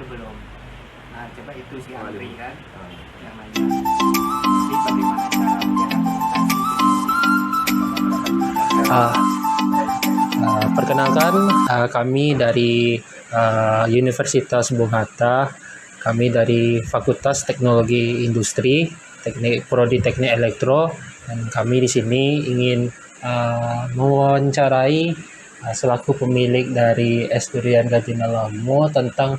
itu belum. Nah coba itu si Andri kan yang nanya. Jadi bagaimana cara menjaga komunikasi? Perkenalkan, kami dari Universitas Bung Hatta, kami dari Fakultas Teknologi Industri, Prodi Teknik Elektro, dan kami di sini ingin mewawancarai selaku pemilik dari Es Durian Gadinalamo tentang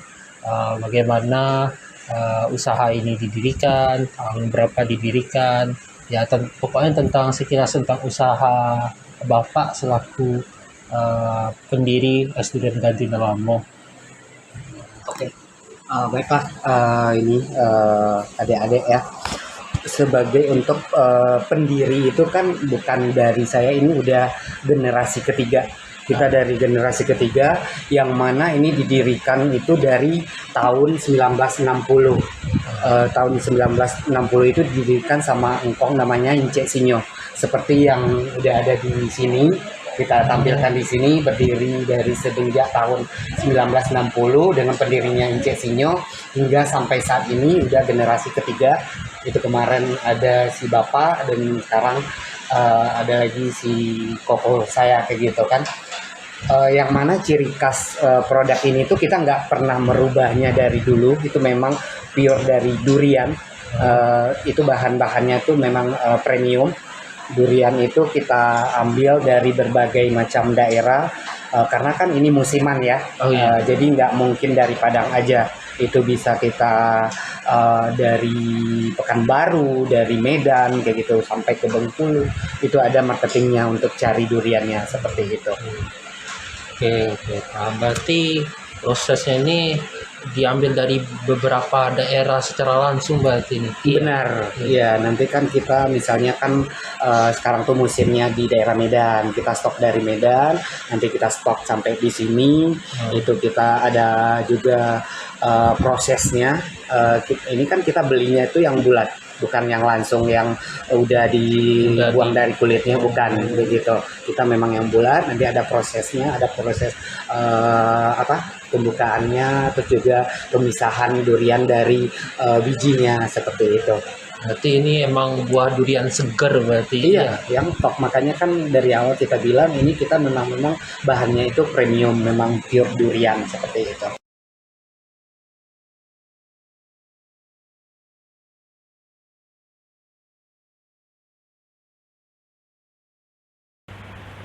bagaimana usaha ini didirikan, tahun berapa didirikan, ya pokoknya tentang sekilas tentang usaha Bapak selaku pendiri Es Durian Gadinalamo. Oke, baiklah, ini adik-adik ya. Sebagai untuk pendiri itu kan bukan dari saya, ini udah generasi ketiga. Kita dari generasi ketiga yang mana ini didirikan itu dari tahun 1960. Tahun 1960 itu didirikan sama engkong namanya Ince Sinyo. Seperti yang udah ada di sini, kita tampilkan di sini berdiri dari semenjak tahun 1960 dengan pendirinya Ince Sinyo hingga sampai saat ini udah generasi ketiga. Itu kemarin ada si Bapak dan sekarang ada lagi si koko saya kayak gitu kan. Yang mana ciri khas produk ini tuh kita nggak pernah merubahnya dari dulu, itu memang pure dari durian. Itu bahan-bahannya tuh memang premium. Durian itu kita ambil dari berbagai macam daerah karena kan ini musiman ya. Jadi nggak mungkin dari Padang aja, itu bisa kita dari Pekanbaru, dari Medan kayak gitu sampai ke Bengkulu, itu ada marketingnya untuk cari duriannya seperti itu. Oke. Nah, berarti prosesnya ini diambil dari beberapa daerah secara langsung berarti ini. Benar, ya nanti kan kita misalnya kan sekarang tuh musimnya di daerah Medan, kita stok dari Medan, nanti kita stok sampai di sini, itu kita ada juga prosesnya. Ini kan kita belinya itu yang bulat, bukan yang langsung yang udah dibuang dari kulitnya, bukan begitu. Kita memang yang bulat, nanti ada prosesnya, ada proses pembukaannya, terus juga pemisahan durian dari bijinya seperti itu. Berarti ini emang buah durian segar berarti. Iya, yang top. Makanya kan dari awal kita bilang ini kita memang bahannya itu premium, memang pure durian seperti itu.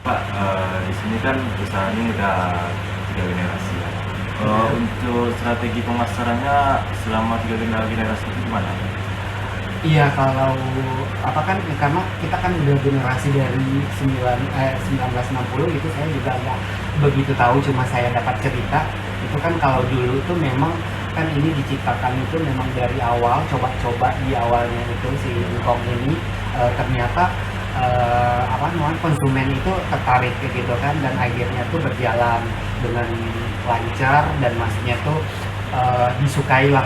Pak, di sini kan usaha ini udah 3 generasi ya. Untuk strategi pemasarannya selama 3 generasi itu gimana? Iya, kalau apa kan karena kita kan udah generasi dari 1960 itu, saya juga nggak begitu tahu, cuma saya dapat cerita itu kan kalau dulu tuh memang kan ini diciptakan itu memang dari awal coba-coba di awalnya itu si engkong ini ternyata konsumen itu tertarik gitu kan, dan akhirnya tuh berjalan dengan lancar dan maksudnya tuh disukailah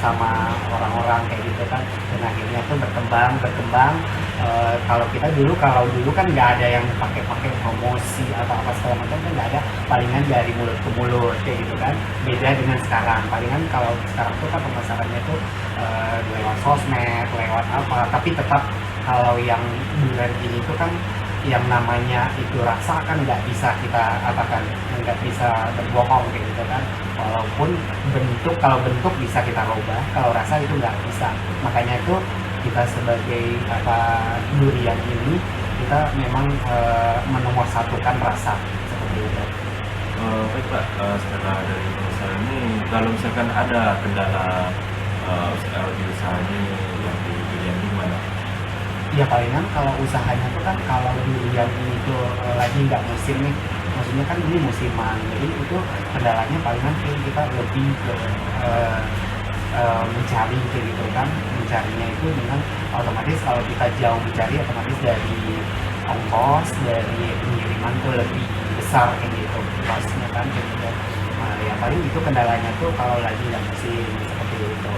sama orang-orang kayak gitu kan, dan akhirnya tuh berkembang. Kalau dulu kan nggak ada yang pakai promosi atau apa segala macam, kan nggak ada, palingan dari mulut ke mulut kayak gitu kan. Beda dengan sekarang, palingan kalau sekarang tuh kan pemasarannya tuh lewat sosmed, lewat apa, tapi tetap kalau yang durian ini tuh kan yang namanya itu rasa kan nggak bisa kita katakan, nggak bisa berbohong kayak gitu kan. Walaupun kalau bentuk bisa kita rubah, kalau rasa itu nggak bisa. Makanya itu kita sebagai durian ini kita memang menomorsatukan rasa seperti itu. Baik Pak, setelah dari perusahaan ini, kalau misalkan ada kendala di usaha ini yang diberikan gimana? Ya palingan kalau usahanya tuh kan kalau durian ini tuh lagi nggak musim nih, maksudnya kan ini musiman, jadi itu kendalanya palingan kita lebih ke mencari kayak gitu kan. Mencarinya itu dengan otomatis kalau kita jauh mencari, otomatis dari ongkos dari pengiriman tuh lebih besar kayak gitu costnya kan kayak gitu. Nah, ya paling itu kendalanya tuh kalau lagi nggak musim seperti itu.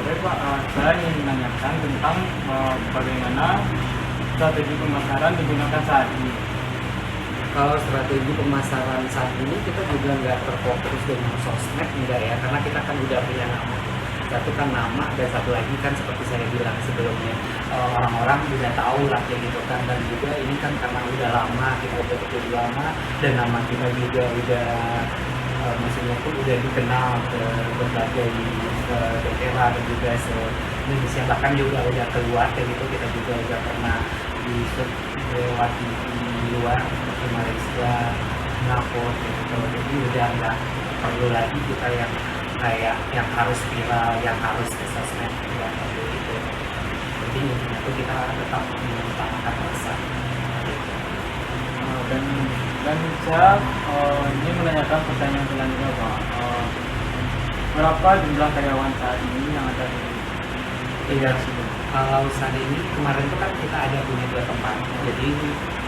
Baik Pak, saya ingin menanyakan tentang bagaimana strategi pemasaran digunakan saat ini. Kalau strategi pemasaran saat ini kita juga nggak terfokus dengan sosmed, enggak ya, karena kita kan udah punya nama. Satu kan nama, dan satu lagi kan seperti saya bilang sebelumnya, orang-orang udah tahu lah kayak gitu kan, dan juga ini kan karena udah lama, kita udah bekerja lama, dan nama kita juga udah maksudnya pun udah dikenal ke berbagai daerah dan juga se Indonesia, bahkan juga udah keluar kayak gitu. Kita juga udah pernah di lewat di luar seperti Malaysia, Singapura gitu. Jadi udah nggak perlu lagi kita yang kayak yang harus viral, yang harus ke sosmed, nggak perlu itu. Jadi intinya tuh kita tetap mengutamakan rasa. Dan saya ini menanyakan pertanyaan selanjutnya Pak. Berapa jumlah karyawan saat ini yang ada di Iya, kalau saat ini kemarin tuh kan kita ada punya 2 tempat. Jadi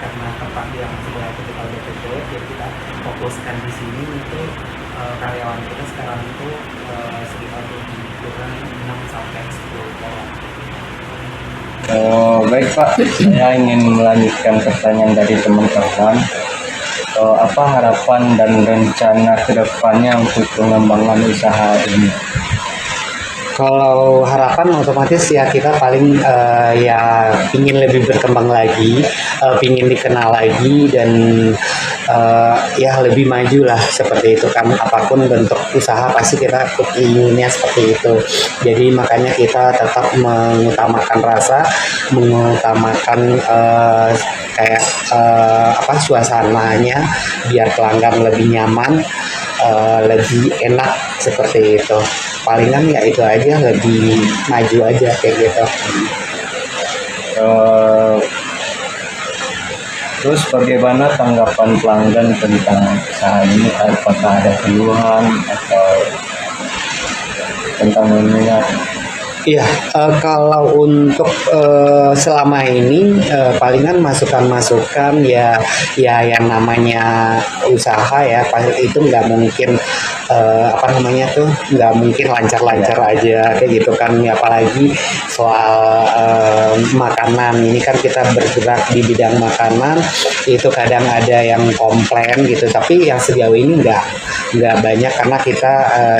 karena tempat yang sebelah itu kita udah tutup, jadi kita fokuskan di sini untuk karyawan kita sekarang itu sekitar lebih kurang 6 sampai 10 orang. Baik Pak, saya ingin melanjutkan pertanyaan dari teman-teman. Apa harapan dan rencana kedepannya untuk pengembangan usaha ini? Kalau harapan otomatis ya kita paling ya ingin lebih berkembang lagi, ingin dikenal lagi, dan ya lebih maju lah seperti itu kan. Apapun bentuk usaha pasti kita inginnya seperti itu. Jadi makanya kita tetap mengutamakan rasa, mengutamakan kayak suasananya biar pelanggan lebih nyaman, lebih enak seperti itu. Palingan ya itu aja, lebih maju aja kayak gitu. Terus bagaimana tanggapan pelanggan tentang usaha ini? Apakah ada keluhan atau tentang minat? Iya, kalau untuk selama ini palingan masukan-masukan ya yang namanya usaha ya, itu nggak mungkin nggak mungkin lancar-lancar aja kayak gitu kan. Apalagi soal makanan ini kan kita bergerak di bidang makanan, itu kadang ada yang komplain gitu, tapi yang sejauh ini nggak banyak karena kita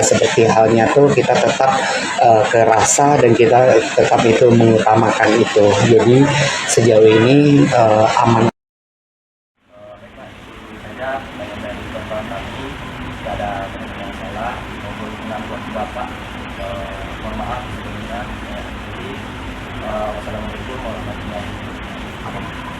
seperti halnya tuh kita tetap ke rasa, dan kita tetap itu mengutamakan itu. Jadi sejauh ini aman. Saja banyak dari teman kami tidak ada yang salah maupun pengakuan Bapak. Mohon maaf sebelumnya. Jadi wassalamualaikum warahmatullahi wabarakatuh.